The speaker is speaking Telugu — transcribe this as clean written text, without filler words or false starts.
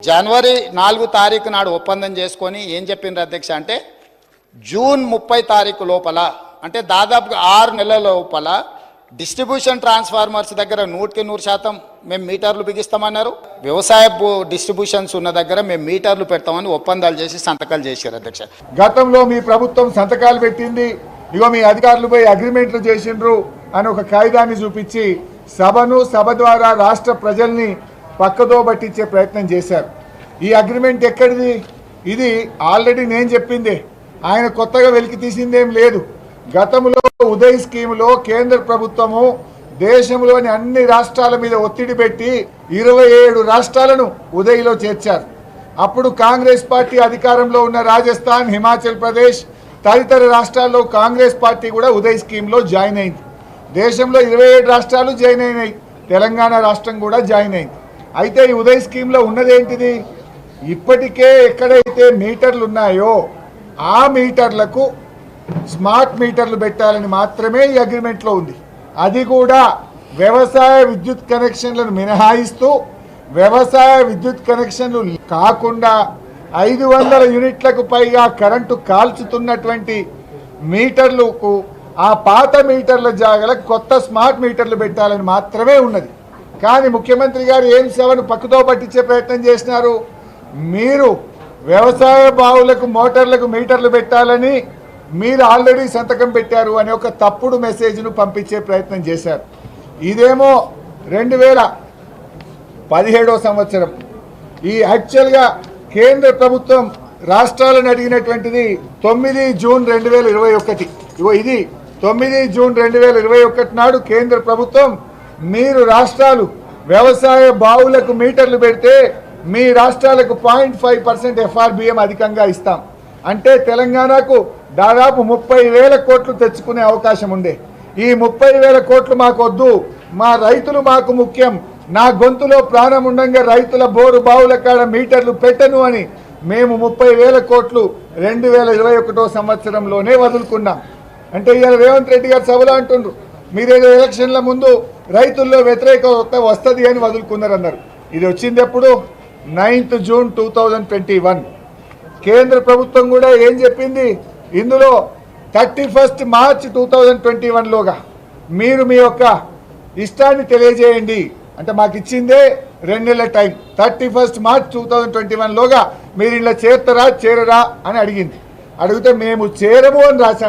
జనవరి 4 తారీఖు నాడు ఒప్పందం చేసుకొని ఏం చెప్పిండ్రు అధ్యక్ష అంటే జూన్ 30 తారీఖు లోపల అంటే దాదాపుగా 6 నెలల లోపల డిస్ట్రిబ్యూషన్ ట్రాన్స్ఫార్మర్స్ దగ్గర 100% మేము మీటర్లు బిగిస్తామన్నారు. వ్యవసాయ డిస్ట్రిబ్యూషన్స్ ఉన్న దగ్గర మేము మీటర్లు పెడతామని ఒప్పందాలు చేసి సంతకాలు చేశారు అధ్యక్ష. గతంలో మీ ప్రభుత్వం సంతకాలు పెట్టింది, ఇగో మీ అధికారులు పోయి అగ్రిమెంట్లు చేసిండ్రు అని ఒక కాయిదాన్ని చూపించి సభ ద్వారా రాష్ట్ర ప్రజల్ని పక్కదో పట్టించే ప్రయత్నం చేశారు. ఈ అగ్రిమెంట్ ఎక్కడిది? ఇది ఆల్రెడీ నేను చెప్పిందే, ఆయన కొత్తగా వెలికి తీసిందేం లేదు. గతంలో ఉదయ్ స్కీములో కేంద్ర ప్రభుత్వము దేశంలోని అన్ని రాష్ట్రాల మీద ఒత్తిడి పెట్టి 27 రాష్ట్రాలను ఉదయ్లో చేర్చారు. అప్పుడు కాంగ్రెస్ పార్టీ అధికారంలో ఉన్న రాజస్థాన్, హిమాచల్ ప్రదేశ్ తదితర రాష్ట్రాల్లో కాంగ్రెస్ పార్టీ కూడా ఉదయ్ స్కీమ్లో జాయిన్ అయింది. దేశంలో 27 రాష్ట్రాలు జాయిన్ అయినాయి, తెలంగాణ రాష్ట్రం కూడా జాయిన్ అయింది. అయితే ఈ ఉదయ్ స్కీమ్లో ఉన్నదేంటిది? ఇప్పటికే ఎక్కడైతే మీటర్లు ఉన్నాయో ఆ మీటర్లకు స్మార్ట్ మీటర్లు పెట్టాలని మాత్రమే ఈ అగ్రిమెంట్లో ఉంది. అది కూడా వ్యవసాయ విద్యుత్ కనెక్షన్లను మినహాయిస్తూ వ్యవసాయ విద్యుత్ కనెక్షన్లు కాకుండా 500 యూనిట్లకు పైగా కరెంటు కాల్చుతున్నటువంటి మీటర్లకు ఆ పాత మీటర్ల జాగాలకు కొత్త స్మార్ట్ మీటర్లు పెట్టాలని మాత్రమే ఉన్నది. కానీ ముఖ్యమంత్రి గారు ఏం సేవను పక్కతో పట్టించే ప్రయత్నం చేసినారు. మీరు వ్యవసాయ బావులకు మోటార్లకు మీటర్లు పెట్టాలని మీరు ఆల్రెడీ సంతకం పెట్టారు అని ఒక తప్పుడు మెసేజ్ను పంపించే ప్రయత్నం చేశారు. ఇదేమో 2017 సంవత్సరం. ఈ యాక్చువల్గా కేంద్ర ప్రభుత్వం రాష్ట్రాలను అడిగినటువంటిది 9 జూన్ 2021. ఇగో ఇది 9 జూన్ 2021 నాడు కేంద్ర ప్రభుత్వం మీరు రాష్ట్రాలు వ్యవసాయ బావులకు మీటర్లు పెడితే మీ రాష్ట్రాలకు 0.5% FRBM అధికంగా ఇస్తాం అంటే తెలంగాణకు దాదాపు 30,000 కోట్లు తెచ్చుకునే అవకాశం ఉండే. ఈ 30,000 కోట్లు మాకు వద్దు, మా రైతులు మాకు ముఖ్యం, నా గొంతులో ప్రాణం ఉండగా రైతుల బోరు బావుల కాడ మీటర్లు పెట్టను అని మేము 30,000 కోట్లు 2021 సంవత్సరంలోనే వదులుకున్నాం. అంటే ఇవాళ రేవంత్ రెడ్డి గారు సభలో అంటుండ్రు మీరేదో ఎలక్షన్ల ముందు రైతుల్లో వ్యతిరేకత వస్తుంది అని వదులుకున్నారు అన్నారు. ఇది వచ్చింది ఎప్పుడు? 9th June 2021. కేంద్ర ప్రభుత్వం కూడా ఏం చెప్పింది ఇందులో 31 మార్చ్ 2021లోగా మీరు మీ యొక్క ఇష్టాన్ని తెలియజేయండి అంటే మాకు ఇచ్చిందే 2 నెలల టైం. 31 మార్చ్ 2021లోగా మీరు ఇలా చేరరా అని అడిగింది. అడిగితే మేము చేరము అని రాశాం.